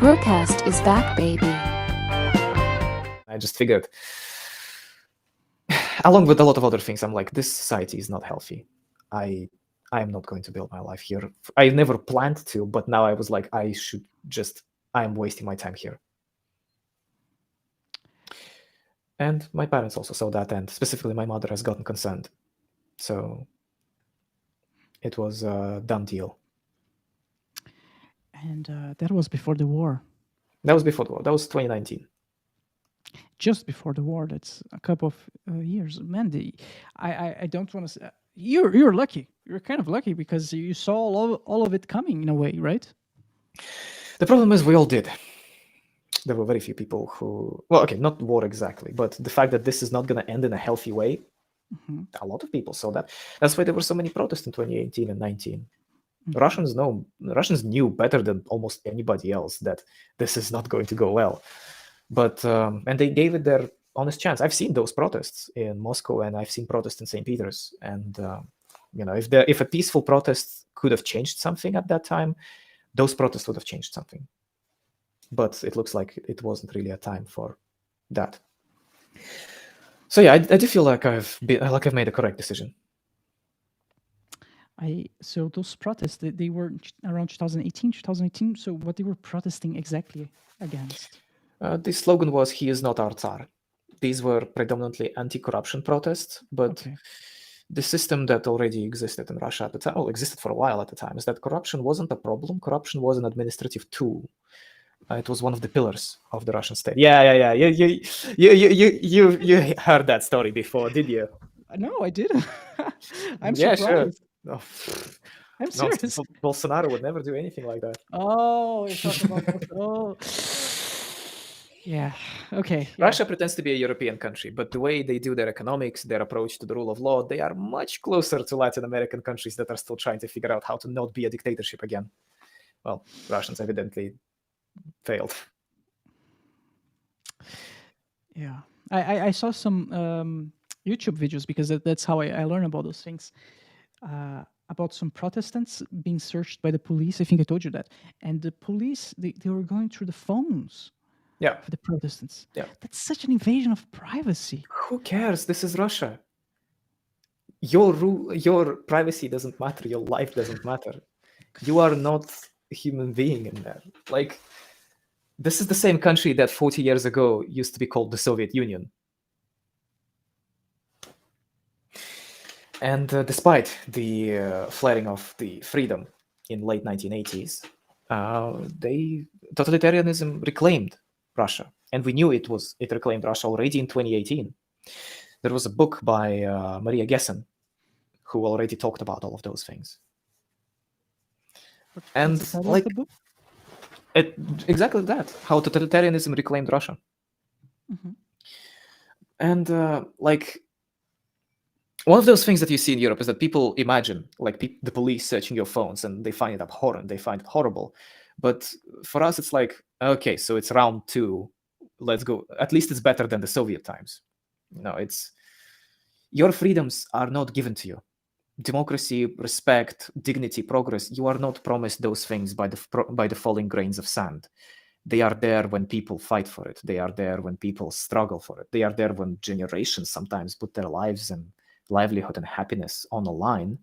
BRUCAST is back, baby. I just figured, along with a lot of other things, I'm like, this society is not healthy. I am not going to build my life here. I never planned to, but now I was like, I am wasting my time here. And my parents also saw that, and specifically my mother has gotten consent. So it was a done deal. And that was before the war. That was before the war. That was 2019. Just before the war. That's a couple of years. Man, I don't want to say... You're lucky. You're kind of lucky because you saw all of it coming in a way, right? The problem is we all did. There were very few people who... Well, okay, not war exactly, but the fact that this is not going to end in a healthy way, a lot of people saw that. That's why there were so many protests in 2018 and 19. Russians knew better than almost anybody else that this is not going to go well. But and they gave it their honest chance. I've seen those protests in Moscow, and I've seen protests in St. Peter's. And if a peaceful protest could have changed something at that time, those protests would have changed something. But it looks like it wasn't really a time for that. So yeah, I do feel like I've made a correct decision. So those protests, they were around 2018. So what they were protesting exactly against? The slogan was, "He is not our Tsar." These were predominantly anti-corruption protests, but the system that already existed in Russia at the time, existed for a while at the time, is that corruption wasn't a problem. Corruption was an administrative tool. It was one of the pillars of the Russian state. Yeah. You heard that story before, did you? No, I didn't. I'm surprised. Sure. No. I'm serious. No, Bolsonaro would never do anything like that. Oh, you're talking about yeah. Okay. Yeah. Russia pretends to be a European country, but the way they do their economics, their approach to the rule of law, they are much closer to Latin American countries that are still trying to figure out how to not be a dictatorship again. Well, Russians evidently failed. Yeah. I saw some YouTube videos because that's how I learn about those things. About some Protestants being searched by the police. I think I told you that. And the police, they were going through the phones. Yeah. For the Protestants. Yeah. That's such an invasion of privacy. Who cares? This is Russia. Your privacy doesn't matter. Your life doesn't matter. You are not a human being in there. Like, this is the same country that 40 years ago used to be called the Soviet Union. And despite the flaring of the freedom in late 1980s, totalitarianism reclaimed Russia. And we knew it reclaimed Russia already in 2018. There was a book by Maria Gessen, who already talked about all of those things. What's the title of the book? Exactly that, how totalitarianism reclaimed Russia. And one of those things that you see in Europe is that people imagine, like the police searching your phones, and they find it abhorrent, they find it horrible. But for us, it's like, okay, so it's round two. Let's go. At least it's better than the Soviet times. Your freedoms are not given to you. Democracy, respect, dignity, progress, you are not promised those things by the falling grains of sand. They are there when people fight for it. They are there when people struggle for it. They are there when generations sometimes put their lives and livelihood and happiness on the line,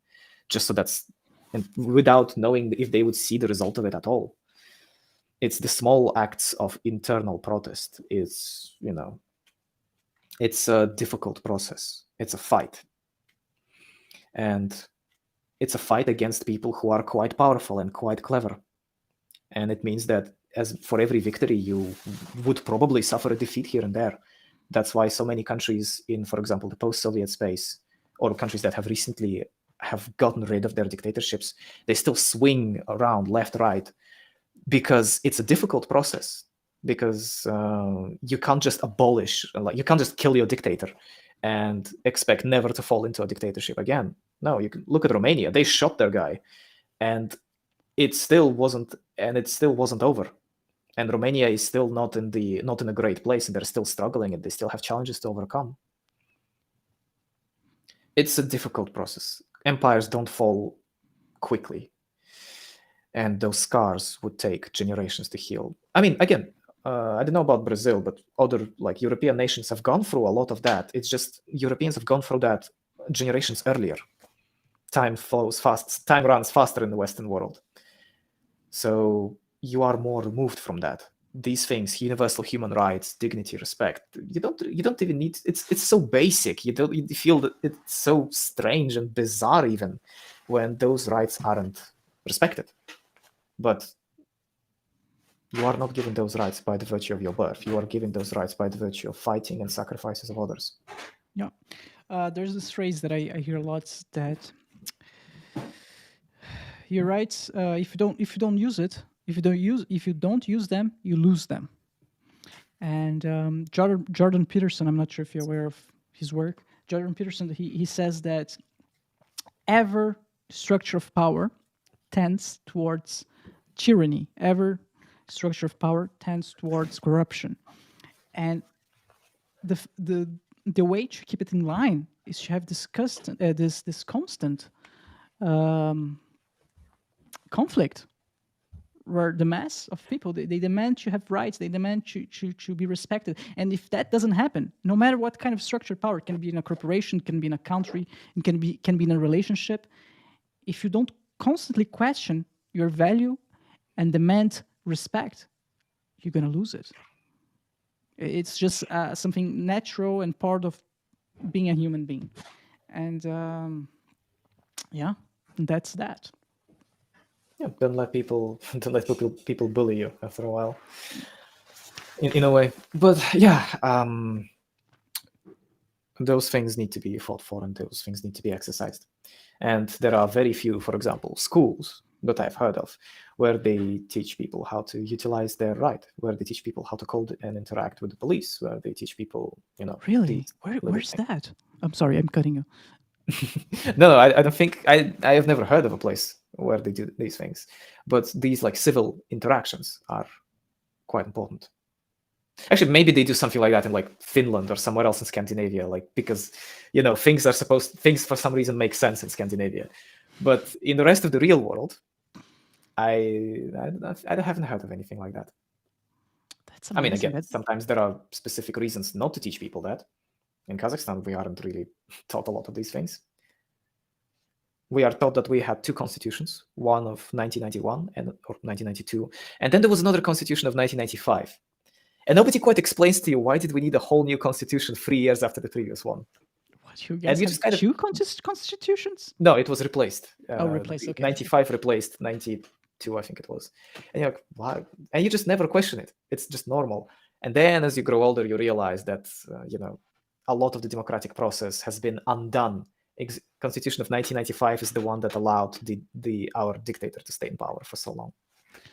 just so and without knowing if they would see the result of it at all. It's the small acts of internal protest. It's a difficult process. It's a fight. And it's a fight against people who are quite powerful and quite clever. And it means that as for every victory, you would probably suffer a defeat here and there. That's why so many countries in, for example, the post-Soviet space, or countries that have recently gotten rid of their dictatorships, they still swing around left, right, because it's a difficult process. Because you can't just you can't just kill your dictator and expect never to fall into a dictatorship again. No, you can look at Romania. They shot their guy, and it still wasn't over. And Romania is still not in a great place, and they're still struggling, and they still have challenges to overcome. It's a difficult process. Empires don't fall quickly. and those scars would take generations to heal. I mean, again, I don't know about Brazil, but other like European nations have gone through a lot of that. It's just Europeans have gone through that generations earlier. Time flows fast, time runs faster in the Western world. So you are more removed from that. These things, universal human rights, dignity, respect, you don't even need, it's so basic. You feel that it's so strange and bizarre even when those rights aren't respected. But you are not given those rights by the virtue of your birth. You are given those rights by the virtue of fighting and sacrifices of others. Yeah. There's this phrase that I hear lots, that your rights, if you don't use it, if you don't use them, you lose them. And Jordan Peterson, I'm not sure if you're aware of his work. Jordan Peterson, he says that every structure of power tends towards tyranny. Every structure of power tends towards corruption. And the way to keep it in line is to have this constant conflict, where the mass of people, they demand to have rights, they demand to be respected. And if that doesn't happen, no matter what kind of structured power, it can be in a corporation, it can be in a country, it can be in a relationship, if you don't constantly question your value and demand respect, you're going to lose it. It's just something natural and part of being a human being. And yeah, that's that. Yeah, don't let people bully you after a while, in a way. But yeah, those things need to be fought for, and those things need to be exercised. And there are very few, for example, schools that I've heard of where they teach people how to utilize their right, where they teach people how to call and interact with the police, where they teach people, Really? Where's that? I'm sorry, I'm cutting you. No, I don't think I have never heard of a place where they do these things, but these like civil interactions are quite important. Actually, maybe they do something like that in like Finland or somewhere else in Scandinavia, like because things for some reason make sense in Scandinavia, but in the rest of the real world, I haven't heard of anything like that. That's I mean, amazing. again, sometimes there are specific reasons not to teach people that. In Kazakhstan, we aren't really taught a lot of these things. We are taught that we had two constitutions, one of 1991 or 1992, and then there was another constitution of 1995. And nobody quite explains to you, why did we need a whole new constitution 3 years after the previous one? What, you guys have two constitutions? No, it was replaced. Replaced, okay. 95 replaced 92, I think it was. And you're like, why? And you just never question it. It's just normal. And then as you grow older, you realize that, a lot of the democratic process has been undone. Constitution of 1995 is the one that allowed our dictator to stay in power for so long,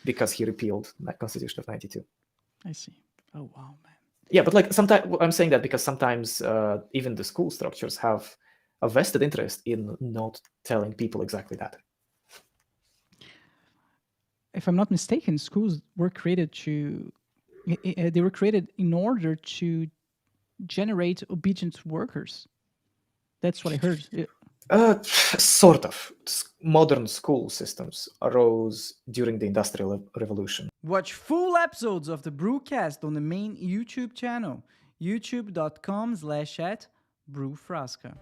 because he repealed the Constitution of 92. I see. Oh, wow, man. Yeah, but like sometimes I'm saying that because sometimes even the school structures have a vested interest in not telling people exactly that. If I'm not mistaken, schools were created in order to generate obedient workers. That's what I heard. Sort of. Modern school systems arose during the Industrial Revolution. Watch full episodes of the BRUCAST on the main YouTube channel, youtube.com/@BrewFrasca.